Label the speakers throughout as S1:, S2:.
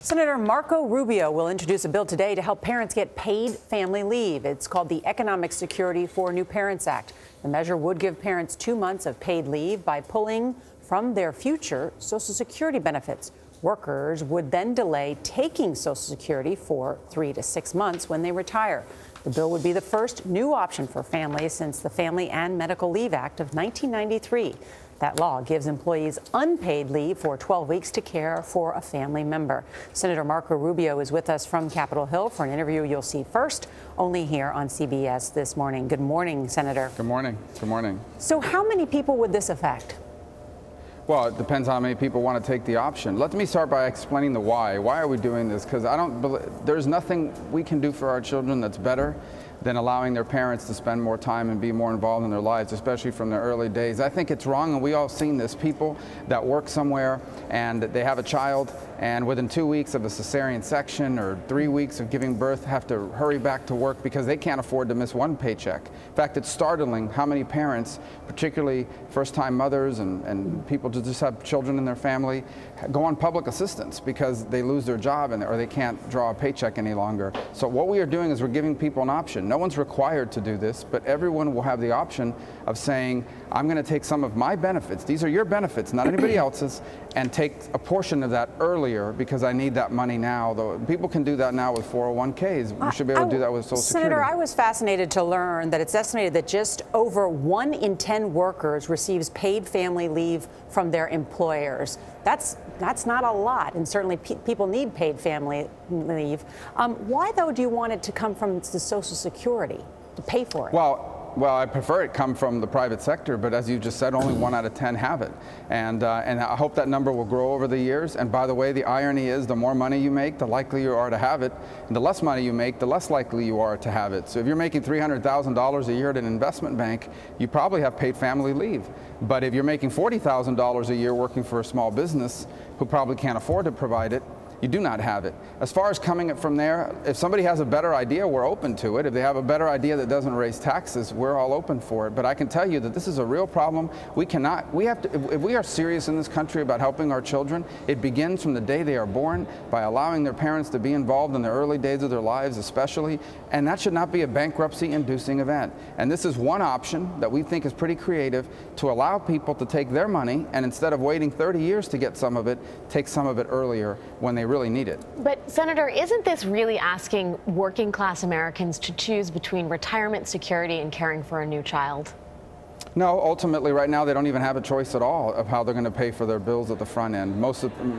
S1: Senator Marco Rubio will introduce a bill today to help parents get paid family leave. It's called the Economic Security for New Parents Act. The measure would give parents 2 months of paid leave by pulling from their future Social Security benefits. Workers would then delay taking Social Security for 3 to 6 months when they retire. The bill would be the first new option for families since the Family and Medical Leave Act of 1993. That law gives employees unpaid leave for 12 weeks to care for a family member. Senator Marco Rubio is with us from Capitol Hill for an interview you'll see first only here on CBS This Morning. Good morning, Senator.
S2: Good morning. Good morning.
S1: So how many people would this affect?
S2: Well, it depends how many people want to take the option. Let me start by explaining the why. Why are we doing this? Because there's nothing we can do for our children that's better than allowing their parents to spend more time and be more involved in their lives, especially from their early days. I think it's wrong, and we all seen this, people that work somewhere and they have a child, and within 2 weeks of a cesarean section or 3 weeks of giving birth have to hurry back to work because they can't afford to miss one paycheck. In fact, it's startling how many parents, particularly first-time mothers and people who just have children in their family, go on public assistance because they lose their job or they can't draw a paycheck any longer. So what we are doing is we're giving people an option. No one's required to do this, but everyone will have the option of saying, I'm going to take some of my benefits, these are your benefits, not anybody else's, and take a portion of that earlier because I need that money now. Though people can do that now with 401ks. We should be able to do that with Social Security.
S1: Senator, I was fascinated to learn that it's estimated that just over 1 in 10 workers receives paid family leave from their employers. That's not a lot, and certainly people need paid family leave. Why, though, do you want it to come from the Social Security to pay for it?
S2: Well, I prefer it come from the private sector, but as you just said, only 1 out of 10 have it. And I hope that number will grow over the years. And by the way, the irony is the more money you make, the likely you are to have it. And the less money you make, the less likely you are to have it. So if you're making $300,000 a year at an investment bank, you probably have paid family leave. But if you're making $40,000 a year working for a small business who probably can't afford to provide it, you do not have it. As far as coming it from there, if somebody has a better idea, we're open to it. If they have a better idea that doesn't raise taxes, we're all open for it. But I can tell you that this is a real problem. If we are serious in this country about helping our children, it begins from the day they are born by allowing their parents to be involved in the early days of their lives especially, and that should not be a bankruptcy-inducing event. And this is one option that we think is pretty creative to allow people to take their money and instead of waiting 30 years to get some of it, take some of it earlier when they really need it.
S3: But Senator, isn't this really asking working class Americans to choose between retirement security and caring for a new child?
S2: No, ultimately right now they don't even have a choice at all of how they're going to pay for their bills at the front end.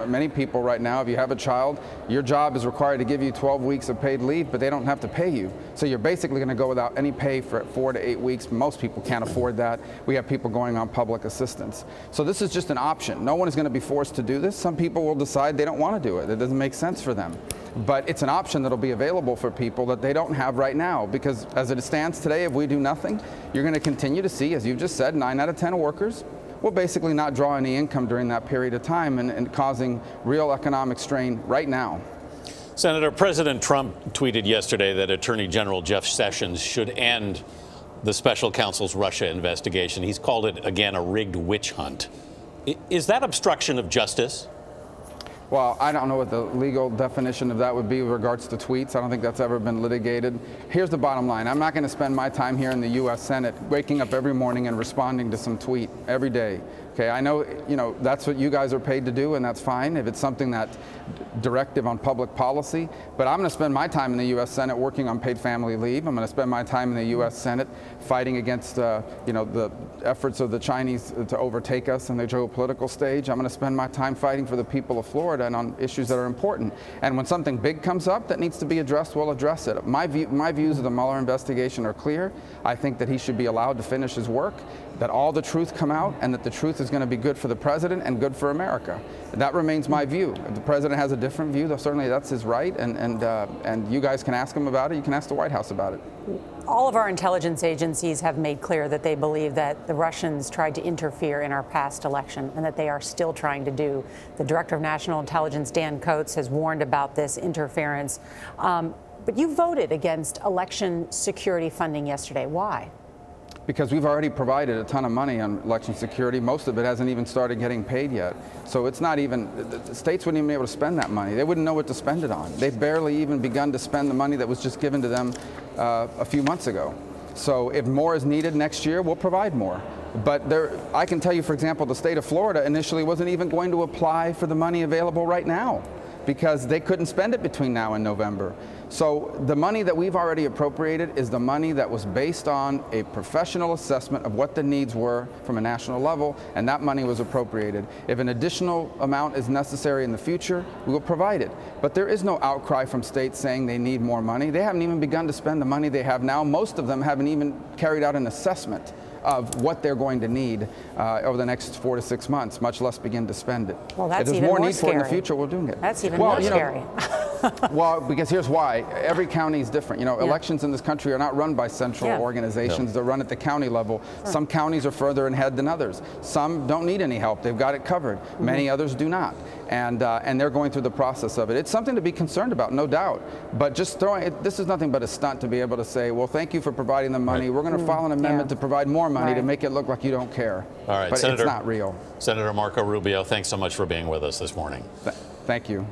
S2: Many people right now, if you have a child, your job is required to give you 12 weeks of paid leave, but they don't have to pay you. So you're basically going to go without any pay for 4 to 8 weeks. Most people can't afford that. We have people going on public assistance. So this is just an option. No one is going to be forced to do this. Some people will decide they don't want to do it. It doesn't make sense for them. But it's an option that will be available for people that they don't have right now, because as it stands today, if we do nothing, you're going to continue to see, as you just said, 9 out of 10 workers will basically not draw any income during that period of time and causing real economic strain right now.
S4: Senator, President Trump tweeted yesterday that Attorney General Jeff Sessions should end the special counsel's Russia investigation. He's called it, again, a rigged witch hunt. Is that obstruction of justice?
S2: Well, I don't know what the legal definition of that would be with regards to tweets. I don't think that's ever been litigated. Here's the bottom line. I'm not going to spend my time here in the U.S. Senate waking up every morning and responding to some tweet every day. Okay, I know, that's what you guys are paid to do, and that's fine if it's something that's directive on public policy. But I'm going to spend my time in the U.S. Senate working on paid family leave. I'm going to spend my time in the U.S. Senate fighting against, the efforts of the Chinese to overtake us on the geopolitical stage. I'm going to spend my time fighting for the people of Florida and on issues that are important. And when something big comes up that needs to be addressed, we'll address it. My views of the Mueller investigation are clear. I think that he should be allowed to finish his work, that all the truth come out, and that the truth is going to be good for the president and good for America. That remains my view. If the president has a different view, though, certainly that's his right, and you guys can ask him about it. You can ask the White House about it.
S1: All of our intelligence agencies have made clear that they believe that the Russians tried to interfere in our past election and that they are still trying to do. The Director of National Intelligence, Dan Coats, has warned about this interference. But you voted against election security funding yesterday. Why?
S2: because we've already provided a ton of money on election security. Most of it hasn't even started getting paid yet. So it's not even, the states wouldn't even be able to spend that money. They wouldn't know what to spend it on. They've barely even begun to spend the money that was just given to them a few months ago. So if more is needed next year, we'll provide more. But I can tell you, for example, the state of Florida initially wasn't even going to apply for the money available right now because they couldn't spend it between now and November. So the money that we've already appropriated is the money that was based on a professional assessment of what the needs were from a national level, and that money was appropriated. If an additional amount is necessary in the future, we will provide it. But there is no outcry from states saying they need more money. They haven't even begun to spend the money they have now. Most of them haven't even carried out an assessment of what they're going to need over the next 4 to 6 months, much less begin to spend it.
S1: Well, that's
S2: if there's
S1: even
S2: more
S1: more
S2: need
S1: scary.
S2: for it in the future, we'll do it.
S1: That's even more scary.
S2: Well, because here's why. Every county is different. Elections in this country are not run by central organizations. They're run at the county level. Some counties are further ahead than others. Some don't need any help. They've got it covered. Many others do not. And they're going through the process of it. It's something to be concerned about, no doubt. But just throwing it, this is nothing but a stunt to be able to say, well, thank you for providing the money. We're going to file an amendment to provide more money to make it look like you don't care.
S4: All right,
S2: but
S4: Senator,
S2: it's not real.
S4: Senator Marco Rubio, thanks so much for being with us this morning.
S2: Thank you.